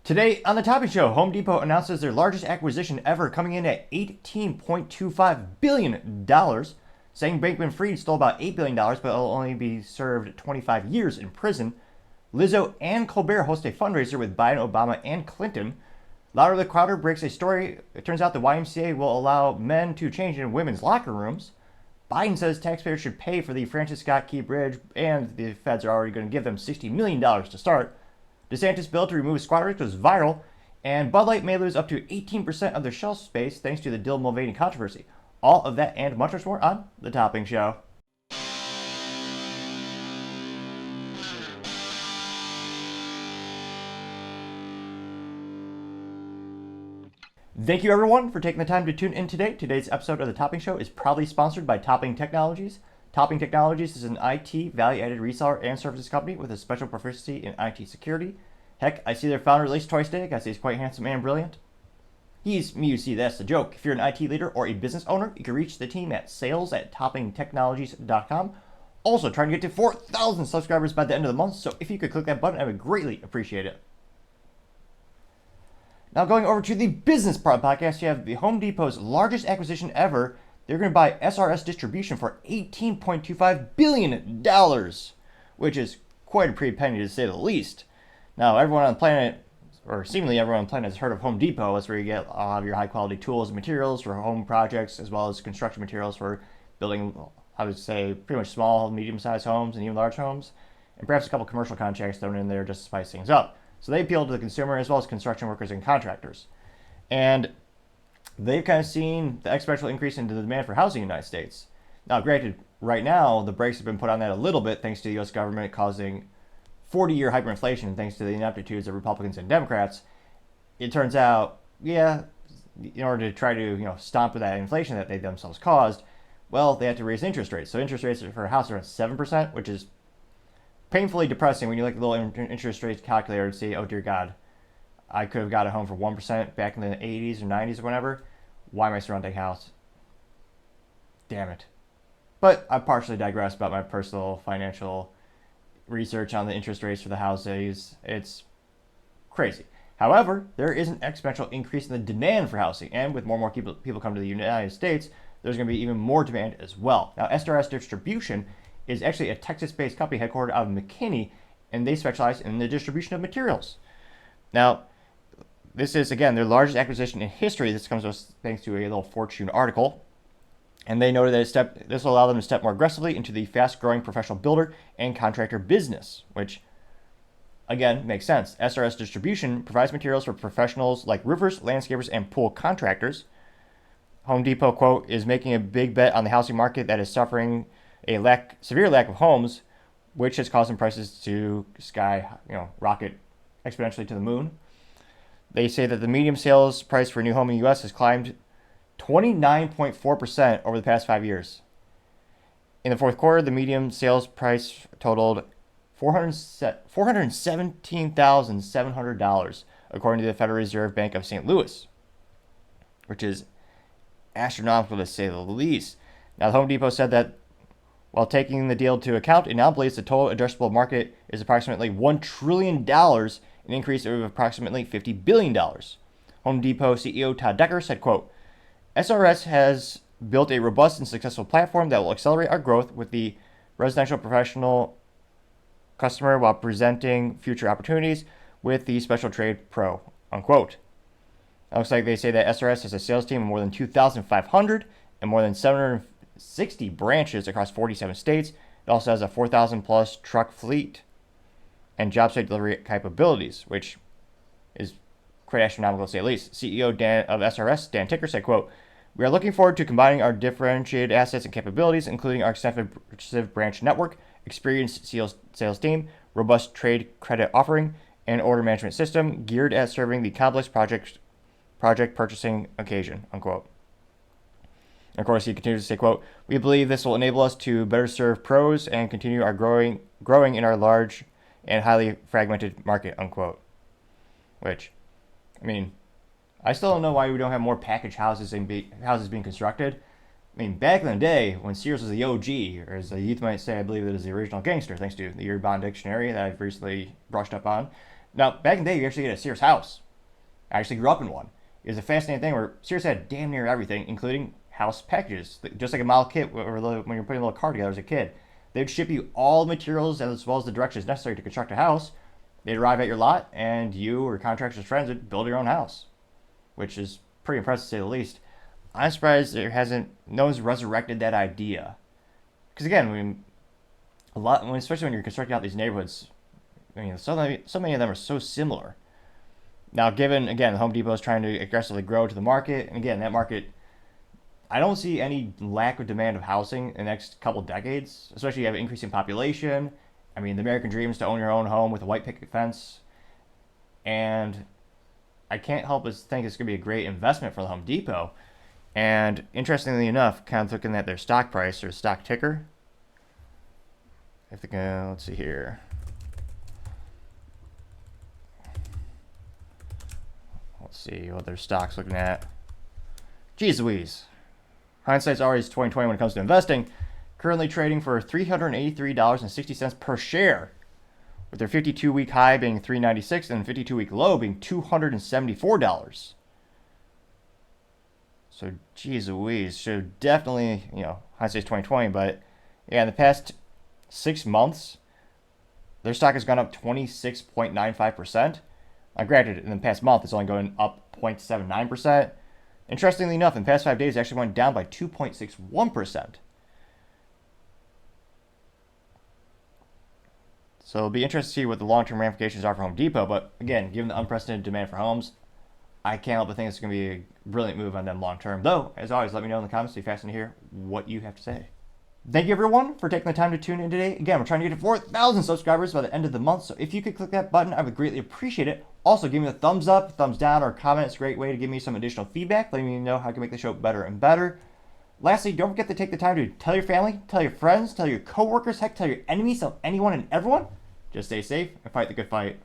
Today on the Topping Show, Home Depot announces their largest acquisition ever, coming in at $18.25 billion, saying Bankman-Fried stole about $8 billion but will only be served 25 years in prison. Lizzo and Colbert host a fundraiser with Biden, Obama, and Clinton. Louder the Crowder breaks a story. It turns out the YMCA will allow men to change in women's locker rooms. Biden says taxpayers should pay for the Francis Scott Key Bridge, and the feds are already going to give them $60 million to start. DeSantis' bill to remove squatters goes viral, and Bud Light may lose up to 18% of their shelf space thanks to the Dylan Mulvaney controversy. All of that and much more on The Topping Show. Thank you everyone for taking the time to tune in today. Today's episode of The Topping Show is proudly sponsored by Topping Technologies. Topping Technologies is an IT value-added reseller and services company with a special proficiency in IT security. Heck, I see their founder at least twice a day. I guess he's quite handsome and brilliant. He's me, you see, that's the joke. If you're an IT leader or a business owner, you can reach the team at sales@toppingtechnologies.com. Also, trying to get to 4,000 subscribers by the end of the month, so if you could click that button, I would greatly appreciate it. Now going over to the business part of the podcast, you have the Home Depot's largest acquisition ever. They're going to buy SRS distribution for $18.25 billion, which is quite a pretty penny to say the least. Now, everyone on the planet, or seemingly everyone on the planet, has heard of Home Depot. That's where you get all of your high-quality tools and materials for home projects, as well as construction materials for building, I would say, pretty much small, medium-sized homes and even large homes, and perhaps a couple commercial contracts thrown in there just to spice things up. So they appeal to the consumer as well as construction workers and contractors. And they've kind of seen the exponential increase in the demand for housing in the United States. Now, granted, right now, the brakes have been put on that a little bit thanks to the U.S. government causing 40-year hyperinflation thanks to the ineptitudes of Republicans and Democrats. It turns out, in order to try to stomp that inflation that they themselves caused, well, they had to raise interest rates. So interest rates for a house are at 7%, which is painfully depressing when you look at the little interest rates calculator and see, oh dear God, I could have got a home for 1% back in the 80s or 90s or whatever. Why am I surrounding a house? Damn it. But I partially digress about my personal financial research on the interest rates for the houses. It's crazy. However, there is an exponential increase in the demand for housing, and with more and more people come to the United States, there's going to be even more demand as well. Now, SRS Distribution is actually a Texas-based company headquartered out of McKinney, and they specialize in the distribution of materials. Now, this is, again, their largest acquisition in history. This comes thanks to a little Fortune article. And they noted that this will allow them to step more aggressively into the fast-growing professional builder and contractor business, which, again, makes sense. SRS Distribution provides materials for professionals like roofers, landscapers, and pool contractors. Home Depot, quote, is making a big bet on the housing market that is suffering a severe lack of homes, which has caused prices to rocket exponentially to the moon. They say that the median sales price for a new home in the U.S. has climbed 29.4% over the past 5 years. In the fourth quarter, the median sales price totaled $417,700, according to the Federal Reserve Bank of St. Louis, which is astronomical to say the least. Now, the Home Depot said that while taking the deal into account, it now believes the total addressable market is approximately $1 trillion, an increase of approximately $50 billion. Home Depot CEO Todd Decker said, quote, SRS has built a robust and successful platform that will accelerate our growth with the residential professional customer while presenting future opportunities with the special trade pro, unquote. It looks like they say that SRS has a sales team of more than 2,500 and more than 760 branches across 47 states. It also has a 4,000 plus truck fleet and job site delivery capabilities, which is quite astronomical to say the least. CEO of SRS, Dan Ticker, said, quote, we are looking forward to combining our differentiated assets and capabilities, including our extensive branch network, experienced sales team, robust trade credit offering, and order management system geared at serving the complex project purchasing occasion, unquote. And of course, he continues to say, quote, we believe this will enable us to better serve pros and continue our growing in our large and highly fragmented market, unquote. Which, I mean, I still don't know why we don't have more package houses houses being constructed. I mean, back in the day, when Sears was the OG, or as the youth might say, I believe it is the original gangster, thanks to the Year Bond Dictionary that I've recently brushed up on. Now, back in the day, you actually get a Sears house. I actually grew up in one. It was a fascinating thing where Sears had damn near everything, including house packages, just like a model kit when you're putting a little car together as a kid. They'd ship you all the materials as well as the directions necessary to construct a house. They'd arrive at your lot, and you or contractors' friends would build your own house, which is pretty impressive to say the least. I'm surprised no one's resurrected that idea. Because again, especially when you're constructing out these neighborhoods, so many of them are so similar. Now, given, again, Home Depot is trying to aggressively grow to the market, and again, that market, I don't see any lack of demand of housing in the next couple decades, especially you have an increasing population. I mean, the American dream is to own your own home with a white picket fence, and I can't help but think it's going to be a great investment for the Home Depot. And interestingly enough, kind of looking at their stock price or stock ticker, if they can, let's see here. Let's see what their stock's looking at. Jeez Louise. Hindsight's always 2020 when it comes to investing. Currently trading for $383.60 per share, with their 52-week high being $396 and 52-week low being $274. So, geez Louise. So definitely, hindsight's 2020, but yeah, in the past 6 months, their stock has gone up 26.95%. Granted, in the past month, it's only going up 0.79%. Interestingly enough, in the past 5 days, it actually went down by 2.61%. So it'll be interesting to see what the long-term ramifications are for Home Depot. But again, given the unprecedented demand for homes, I can't help but think it's going to be a brilliant move on them long-term. Though, as always, let me know in the comments. It'll be fascinating to hear what you have to say. Thank you, everyone, for taking the time to tune in today. Again, we're trying to get to 4,000 subscribers by the end of the month, so if you could click that button, I would greatly appreciate it. Also, give me a thumbs up, thumbs down, or a comment. It's a great way to give me some additional feedback, letting me know how I can make the show better and better. Lastly, don't forget to take the time to tell your family, tell your friends, tell your coworkers, heck, tell your enemies, tell anyone and everyone. Just stay safe and fight the good fight.